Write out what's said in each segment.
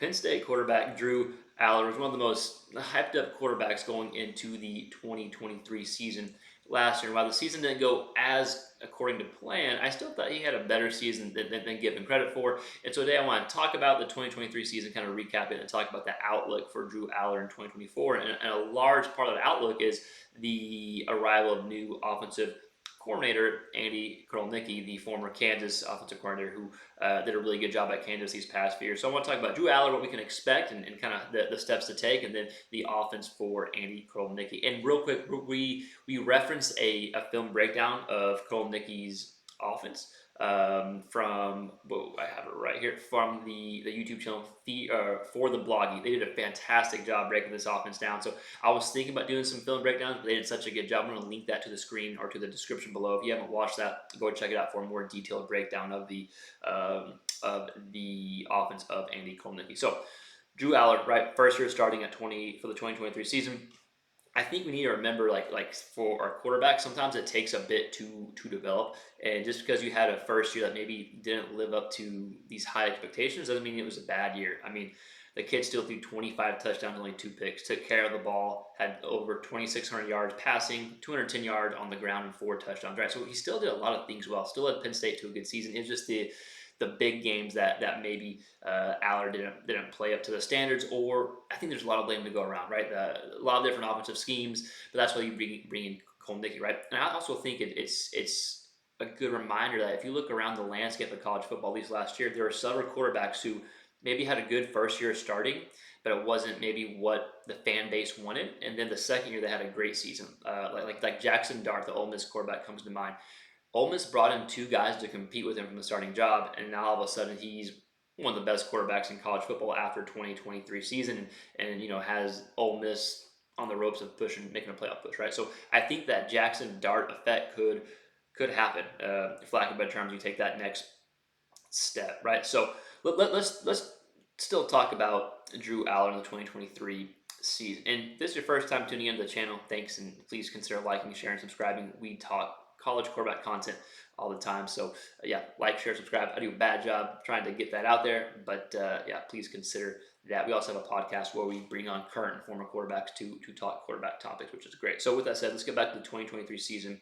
Penn State quarterback Drew Allar was one of the most hyped up quarterbacks going into the 2023 season last year. While the season didn't go as according to plan, I still thought he had a better season than given credit for. And so today I want to talk about the 2023 season, kind of recap it and talk about the outlook for Drew Allar in 2024. And a large part of the outlook is the arrival of new offensive coordinator Andy Kotelnicki, the former Kansas offensive coordinator who did a really good job at Kansas these past few years. So I want to talk about Drew Allar, what we can expect, and kind of the steps to take, and then the offense for Andy Kotelnicki. And real quick, we referenced a film breakdown of Kotelnicki's offense from I have it right here from the YouTube channel for the blogging. They did a fantastic job breaking this offense down. So I was thinking about doing some film breakdowns, but they did such a good job. I'm going to link that to the screen or to the description below. If you haven't watched that, go check it out for a more detailed breakdown of the offense of Andy Kotelnicki. So Drew Allar, right, first year starting at 20 for the 2023 season. I think we need to remember, like for our quarterback, sometimes it takes a bit to develop, and just because you had a first year that maybe didn't live up to these high expectations doesn't mean it was a bad year. I mean, the kid still threw 25 touchdowns, only 2 picks, took care of the ball, had over 2,600 yards passing, 210 yards on the ground, and 4 touchdowns. Right, so he still did a lot of things well. Still led Penn State to a good season. It's just the big games that maybe Allar didn't play up to the standards, or I think there's a lot of blame to go around, right? A lot of different offensive schemes, but that's why you bring in Kotelnicki, right? And I also think it's a good reminder that if you look around the landscape of college football these last year, there are several quarterbacks who maybe had a good first year starting, but it wasn't maybe what the fan base wanted. And then the second year they had a great season, like Jackson Dart, the Ole Miss quarterback, comes to mind. Ole Miss brought in 2 guys to compete with him from the starting job, and now all of a sudden he's one of the best quarterbacks in college football after 2023 season, and has Ole Miss on the ropes of making a playoff push, right? So I think that Jackson Dart effect could happen. For lack of better terms, you take that next step, right? So let's still talk about Drew Allar in the 2023 season. And if this is your first time tuning into the channel, thanks, and please consider liking, sharing, subscribing. We talk college quarterback content all the time, so yeah, like, share, subscribe. I do a bad job trying to get that out there, but yeah, please consider that. We also have a podcast where we bring on current and former quarterbacks to talk quarterback topics, which is great. So with that said, let's get back to the 2023 season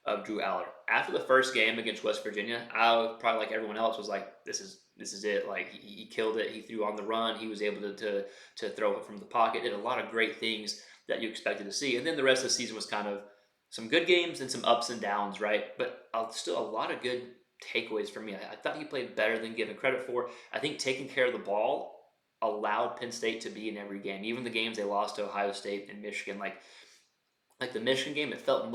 of Drew Allar. After the first game against West Virginia, I was probably like everyone else was like, this is it. Like he killed it. He threw on the run. He was able to throw it from the pocket. Did a lot of great things that you expected to see. And then the rest of the season was kind of some good games and some ups and downs, right? But still a lot of good takeaways for me. I thought he played better than given credit for. I think taking care of the ball allowed Penn State to be in every game, even the games they lost to Ohio State and Michigan. Like the Michigan game, it felt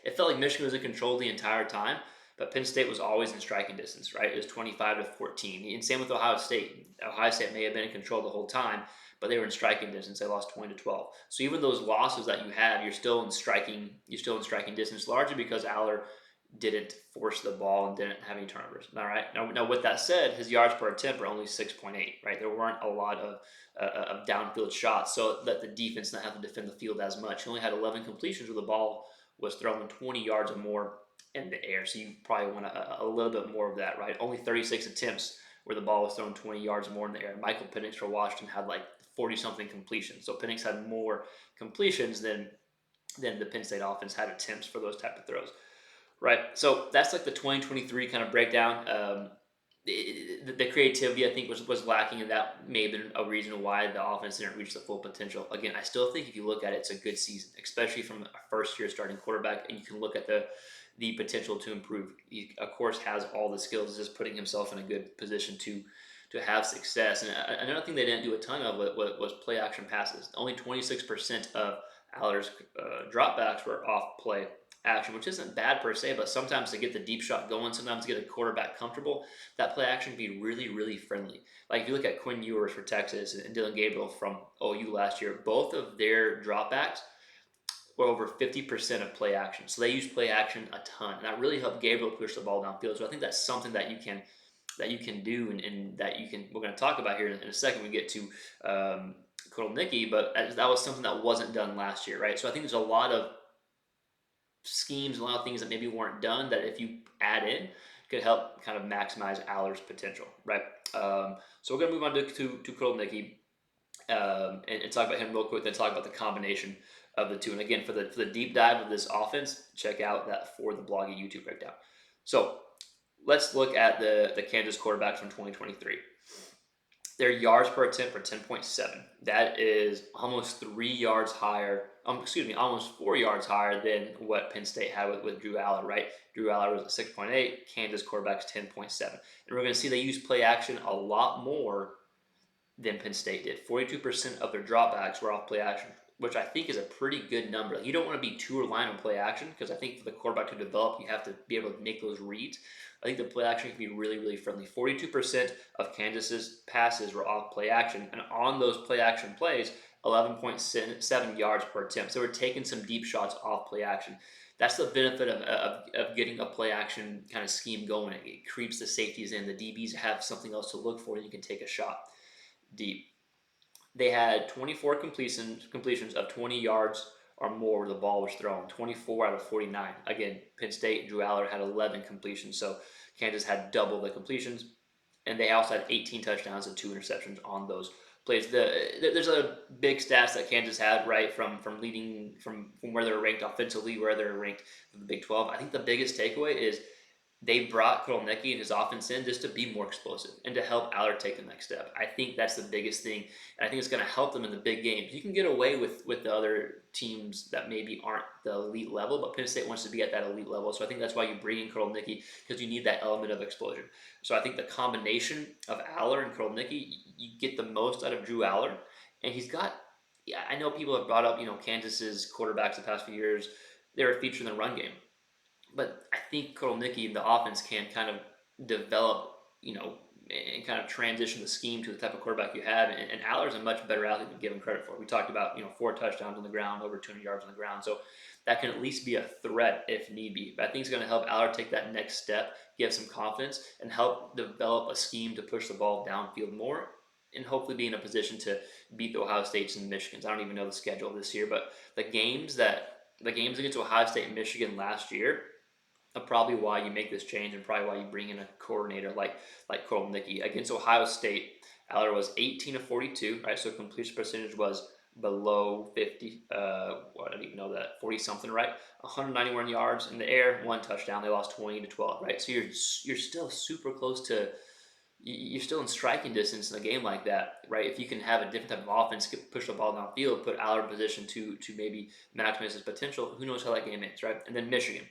it felt like Michigan was in control the entire time, but Penn State was always in striking distance, right? It was 25-14. And same with Ohio State. Ohio State may have been in control the whole time, but they were in striking distance. They lost 20-12. So even those losses that you had, you're still in striking distance, largely because Allar didn't force the ball and didn't have any turnovers. All right. Now with that said, his yards per attempt were only 6.8. Right, there weren't a lot of downfield shots, so that the defense not have to defend the field as much. He only had 11 completions where the ball was thrown 20 yards or more in the air. So you probably want a little bit more of that, right? Only 36 attempts where the ball was thrown 20 yards or more in the air. Michael Penix for Washington had like 40-something completions. So Penix had more completions than the Penn State offense had attempts for those type of throws, right? So that's like the 2023 kind of breakdown. The creativity, I think, was lacking, and that may have been a reason why the offense didn't reach the full potential. Again, I still think if you look at it, it's a good season, especially from a first-year starting quarterback, and you can look at the potential to improve. He, of course, has all the skills, just putting himself in a good position to have success. And another thing they didn't do a ton of was play action passes. Only 26% of Allar's dropbacks were off play action, which isn't bad per se, but sometimes to get the deep shot going, sometimes to get a quarterback comfortable, that play action can be really, really friendly. Like if you look at Quinn Ewers for Texas and Dylan Gabriel from OU last year, both of their dropbacks were over 50% of play action. So they use play action a ton, and that really helped Gabriel push the ball downfield. So I think that's something that you can do, and that we're going to talk about here in a second when we get to Kotelnicki, but that was something that wasn't done last year, right? So I think there's a lot of schemes, a lot of things that maybe weren't done that if you add in, could help kind of maximize Allar's potential, right? So we're gonna move on to Kotelnicki, and talk about him real quick, then talk about the combination of the two. And again, for the deep dive of this offense, check out that For the Bloggy YouTube breakdown. So let's look at the Kansas quarterbacks from 2023. Their yards per attempt are 10.7. That is almost 3 yards higher. Almost 4 yards higher than what Penn State had with Drew Allar, right? Drew Allar was at 6.8. Kansas quarterbacks 10.7. And we're going to see they use play action a lot more than Penn State did. 42% of their dropbacks were off play action, which I think is a pretty good number. You don't want to be too reliant on play action, because I think for the quarterback to develop, you have to be able to make those reads. I think the play action can be really, really friendly. 42% of Kansas's passes were off play action, and on those play action plays, 11.7 yards per attempt. So we're taking some deep shots off play action. That's the benefit of getting a play action kind of scheme going. It creeps the safeties in. The DBs have something else to look for, and you can take a shot deep. They had 24 completions of 20 yards or more where the ball was thrown. 24 out of 49. Again, Penn State, Drew Allar had 11 completions, so Kansas had double the completions, and they also had 18 touchdowns and 2 interceptions on those plays. There's a big stats that Kansas had, right, from leading from where they're ranked offensively, where they're ranked in the Big 12. I think the biggest takeaway is they brought Kotelnicki and his offense in just to be more explosive and to help Allar take the next step. I think that's the biggest thing, and I think it's going to help them in the big games. You can get away with the other teams that maybe aren't the elite level, but Penn State wants to be at that elite level. So I think that's why you bring in Kotelnicki, because you need that element of explosion. So I think the combination of Allar and Kotelnicki, you get the most out of Drew Allar, and he's got. Yeah, I know people have brought up, Kansas's quarterbacks the past few years. They were featured in the run game. But I think Kotelnicki and the offense can kind of develop, and kind of transition the scheme to the type of quarterback you have. And Allar's a much better athlete than given credit for. We talked about, 4 touchdowns on the ground, over 200 yards on the ground. So that can at least be a threat if need be. But I think it's going to help Allar take that next step, give some confidence, and help develop a scheme to push the ball downfield more, and hopefully be in a position to beat the Ohio States and Michigans. I don't even know the schedule this year, but the games against Ohio State and Michigan last year, probably why you make this change, and probably why you bring in a coordinator like Kotelnicki. Against Ohio State, Allar was 18 of 42, right? So completion percentage was below 50. I didn't even know that, 40 something, right? 191 yards in the air, 1 touchdown. They lost 20-12, right? So you're still super close to. You're still in striking distance in a game like that, right? If you can have a different type of offense, push the ball downfield, put Allar in position to maybe maximize his potential, who knows how that game ends, right? And then Michigan,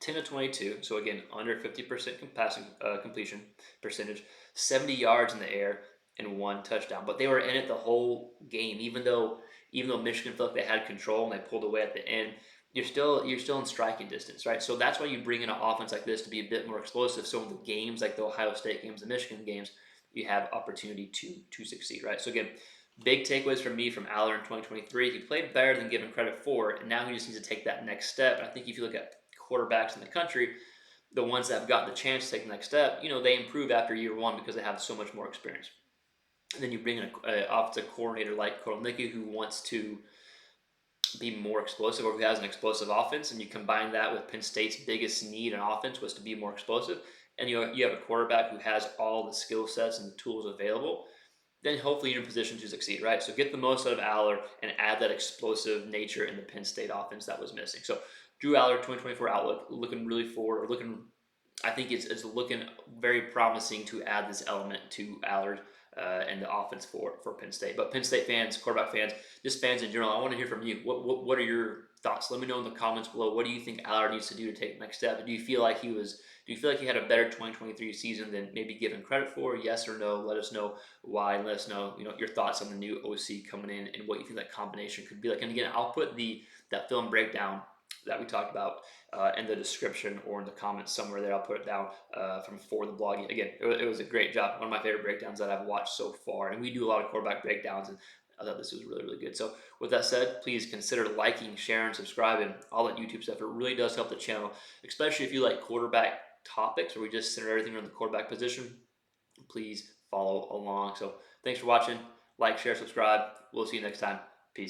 10 of 22, so again, under 50% passing completion percentage, 70 yards in the air, and 1 touchdown. But they were in it the whole game, even though Michigan felt like they had control and they pulled away at the end. You're still in striking distance, right? So that's why you bring in an offense like this to be a bit more explosive. So in the games like the Ohio State games, the Michigan games, you have opportunity to succeed, right? So again, big takeaways from me from Allar in 2023. He played better than given credit for, and now he just needs to take that next step. And I think if you look at quarterbacks in the country, the ones that have gotten the chance to take the next step, they improve after year 1 because they have so much more experience. And then you bring in an offensive coordinator like Kotelnicki, who wants to be more explosive, or who has an explosive offense, and you combine that with Penn State's biggest need in offense was to be more explosive, and you have a quarterback who has all the skill sets and the tools available, then hopefully you're in a position to succeed, right? So get the most out of Allar and add that explosive nature in the Penn State offense that was missing. So Drew Allar 2024 outlook, looking really forward, I think it's looking very promising to add this element to Allar and the offense for Penn State. But Penn State fans, quarterback fans, just fans in general, I want to hear from you. What are your thoughts? Let me know in the comments below. What do you think Allar needs to do to take the next step? Do you feel like he had a better 2023 season than maybe given credit for? Yes or no? Let us know why, and let us know your thoughts on the new OC coming in and what you think that combination could be like. And again, I'll put that film breakdown that we talked about in the description or in the comments somewhere there. I'll put it down from For the Blogging. Again, it was a great job. One of my favorite breakdowns that I've watched so far. And we do a lot of quarterback breakdowns, and I thought this was really, really good. So with that said, please consider liking, sharing, subscribing, all that YouTube stuff. It really does help the channel, especially if you like quarterback topics where we just center everything around the quarterback position. Please follow along. So thanks for watching. Like, share, subscribe. We'll see you next time.